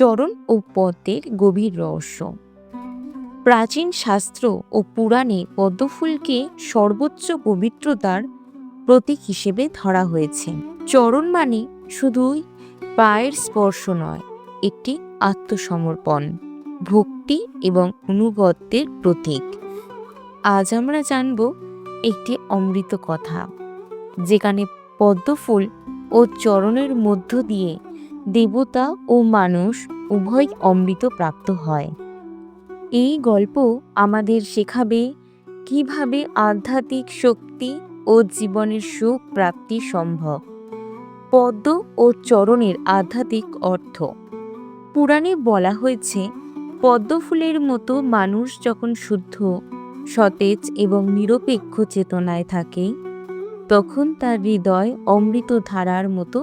চরণ ও পদ্মের গভীর রহস্য। প্রাচীন শাস্ত্র ও পুরাণে পদ্মফুলকে সর্বোচ্চ পবিত্রতার প্রতীক হিসেবে ধরা হয়েছে। চরণ মানে শুধুই পায়ের স্পর্শ নয়, একটি আত্মসমর্পণ, ভক্তি এবং অনুগত্যের প্রতীক। আজ আমরা জানব একটি অমৃত কথা, যেখানে পদ্মফুল ও চরণের মধ্য দিয়ে দেবতা ও মানুষ উভয় অমৃত প্রাপ্ত হয়। এই গল্প আমাদের শেখাবে কিভাবে আধ্যাত্মিক শক্তি ও জীবনের সুখ প্রাপ্তি সম্ভব। পদ্ম ও চরণের আধ্যাত্মিক অর্থ। পুরাণে বলা হয়েছে, পদ্মফুলের মতো মানুষ যখন শুদ্ধ, সতেজ এবং নিরপেক্ষ চেতনায় থাকে, তখন তার হৃদয় অমৃত ধারার মতো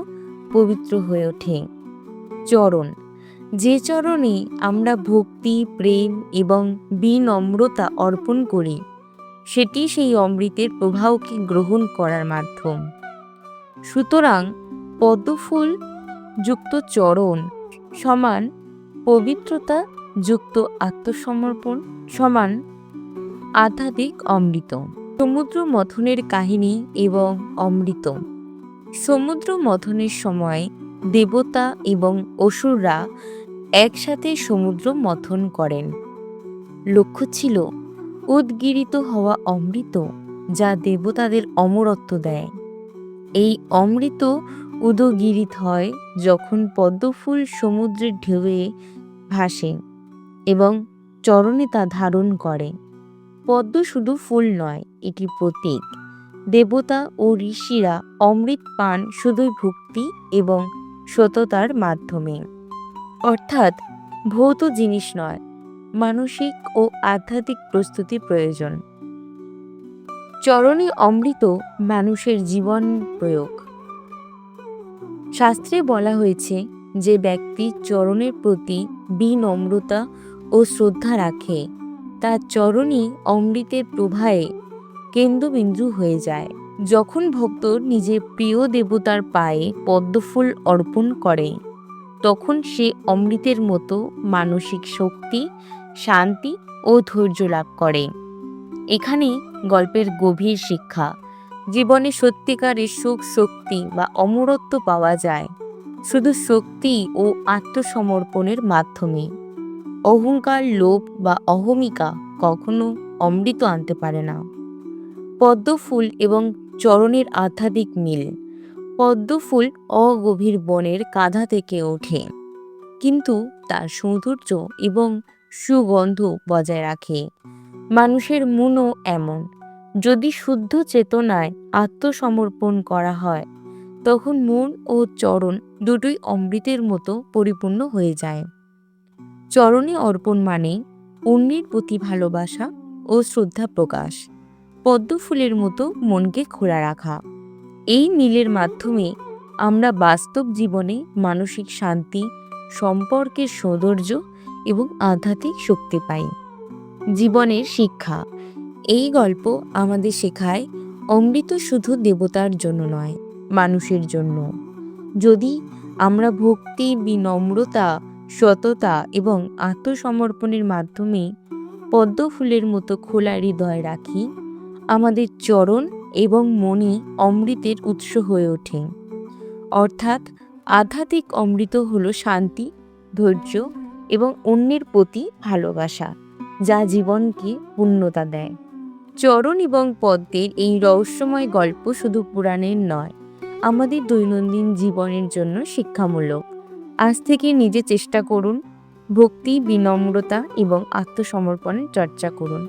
পবিত্র হয়ে ওঠে। চরণ, যে চরণে আমরা ভক্তি, প্রেম এবং বিনম্রতা অর্পণ করি, সেটি সেই অমৃতের প্রবাহকে গ্রহণ করার মাধ্যম। সুতরাং পদ্মফুল যুক্ত চরণ সমান পবিত্রতা যুক্ত আত্মসমর্পণ সমান আধ্যাত্মিক অমৃত। সমুদ্র মথনের কাহিনী এবং অমৃত। সমুদ্র মথনের সময় দেবতা এবং অসুররা একসাথে সমুদ্র মথন করেন। লক্ষ্য ছিল উদ্গীরিত হওয়া অমৃত, যা দেবতাদের অমরত্ব দেয়। এই অমৃত উদগীরিত হয় যখন পদ্মফুল সমুদ্রের ঢেউয়ে ভাসে এবং চরণে তা ধারণ করে। পদ্ম শুধু ফুল নয়, এটি প্রতীক। দেবতা ও ঋষিরা অমৃত পান শুধুই ভক্তি এবং সততার মাধ্যমে, অর্থাৎ ভৌত জিনিস নয়, মানসিক ও আধ্যাত্মিক প্রস্তুতি প্রয়োজন। চরণে অমৃত মানুষের জীবন প্রয়োগ। শাস্ত্রে বলা হয়েছে, যে ব্যক্তি চরণের প্রতি বিনম্রতা ও শ্রদ্ধা রাখে, তার চরণই অমৃতের প্রবাহে কেন্দ্রবিন্দু হয়ে যায়। যখন ভক্ত নিজের প্রিয় দেবতার পায়ে পদ্মফুল অর্পণ করে, তখন সে অমৃতের মতো মানসিক শক্তি, শান্তি ও ধৈর্য লাভ করে। এখানে গল্পের গভীর শিক্ষা। জীবনে সত্যিকারের সুখ, শক্তি বা অমরত্ব পাওয়া যায় শুধু শক্তি ও আত্মসমর্পণের মাধ্যমে। অহংকার, লোভ বা অহমিকা কখনো অমৃত আনতে পারে না। পদ্মফুল এবং চরণের আধ্যাত্মিক মিল। পদ্মফুল অগভীর বনের কাঁধা থেকে ওঠে, কিন্তু তার সৌন্দর্য এবং সুগন্ধ বজায় রাখে। মানুষের মনও এমন। যদি শুদ্ধ চেতনায় আত্মসমর্পণ করা হয়, তখন মন ও চরণ দুটোই অমৃতের মতো পরিপূর্ণ হয়ে যায়। চরণে অর্পণ মানে অন্যের প্রতি ভালোবাসা ও শ্রদ্ধা প্রকাশ। পদ্মফুলের মতো মনকে খোলা রাখা। এই মিলের মাধ্যমে আমরা বাস্তব জীবনে মানসিক শান্তি, সম্পর্কের সৌন্দর্য এবং আধ্যাত্মিক শক্তি পাই। জীবনের শিক্ষা। এই গল্প আমাদের শেখায়, অমৃত শুধু দেবতার জন্য নয়, মানুষের জন্য। যদি আমরা ভক্তি, বিনম্রতা, সততা এবং আত্মসমর্পণের মাধ্যমে পদ্মফুলের মতো খোলা হৃদয় রাখি, আমাদের চরণ এবং মনই অমৃতের উৎস হয়ে ওঠে। অর্থাৎ আধ্যাত্মিক অমৃত হলো শান্তি, ধৈর্য এবং অন্যের প্রতি ভালোবাসা, যা জীবনকে পূর্ণতা দেয়। চরণ এবং পদ্মের এই রহস্যময় গল্প শুধু পুরাণের নয়, আমাদের দৈনন্দিন জীবনের জন্য শিক্ষামূলক। আজ থেকে নিজে চেষ্টা করুন, ভক্তি, বিনম্রতা এবং আত্মসমর্পণের চর্চা করুন।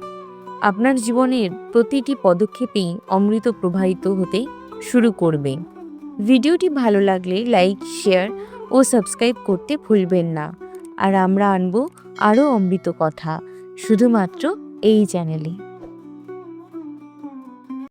আপনার জীবনের প্রতিটি পদক্ষেপেই অমৃত প্রবাহিত হতে শুরু করবে। ভিডিওটি ভালো লাগলে লাইক, শেয়ার ও সাবস্ক্রাইব করতে ভুলবেন না। আর আমরা আনবো আরও অমৃত কথা শুধুমাত্র এই চ্যানেলে।